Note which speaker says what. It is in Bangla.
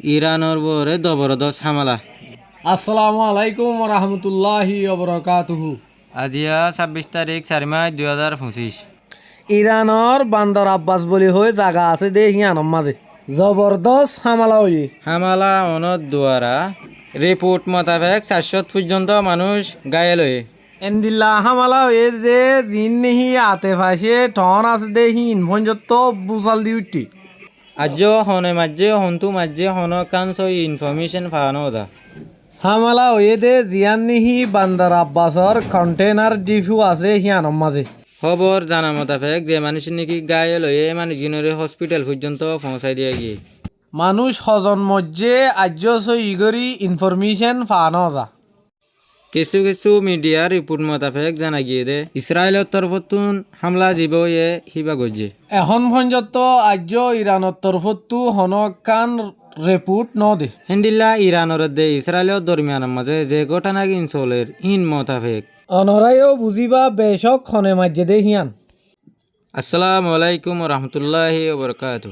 Speaker 1: ইরানের বরে জবরদস্ত হামলা।
Speaker 2: আসসালামু আলাইকুম রহমতুল্লাহি ওবরাকাতুহু।
Speaker 1: আজিয়া 26 তারিখ 4 মাস 2025।
Speaker 2: ইরানের বান্দর আব্বাস বলি হয়ে জায়গা আছে দে হিয়ানোর মাঝে জবরদস্ত হামলা হয়ে
Speaker 1: হামলা অনত দুয়ারা রিপোর্ট মোতাবেক 400 পর্যন্ত মানুষ ঘায়েল হয়ে।
Speaker 2: এন্দিল্লা হামলা হয়ে দে দিন নেহি আতে ফাঁসে টন আছে দে হিন ভঞ্জত বুসাল দি উঠি
Speaker 1: আজ হনে মাঝে হন্তু মাঝে হন কাঞ্চ ইনফরমেশন পাওয়ানো দা।
Speaker 2: হামলা হয়ে দে জিয়ান নিহি বান্দর আব্বাসর কন্টেনার ডিফু আছে হিয়ানোর মাঝে।
Speaker 1: খবর জানা মোতাবেক যে মানুষ নাকি ঘায়েল হয়ে মানুষজনের হসপিটাল পর্যন্ত পৌঁছাই দিয়ে গিয়ে
Speaker 2: মানুষ হজন মধ্যে আর্য ইগরি ইনফরমেশন পানো যা।
Speaker 1: কিছু কিছু মিডিয়ার রিপোর্ট মোতাবেক জানা গিয়ে দে ইসরায়েলের তরফতুন হামলা জীব ইয়ে হিবা গজে।
Speaker 2: এখন পর্যন্ত আর্য ইরানের তরফতো হনকান রিপোর্ট ন দে।
Speaker 1: হেন্ডিল্লা ইরানের দে ইসরায়েলের দরমিয়ানের মাঝে যে ঘটনা ইনসলের ইন মোতাবেক
Speaker 2: অনরাইও বুঝিবা বেশক খনে মাঝে দে হিয়ান।
Speaker 1: আসসালামু আলাইকুম রহমতুল্লাহি ওবরকাত।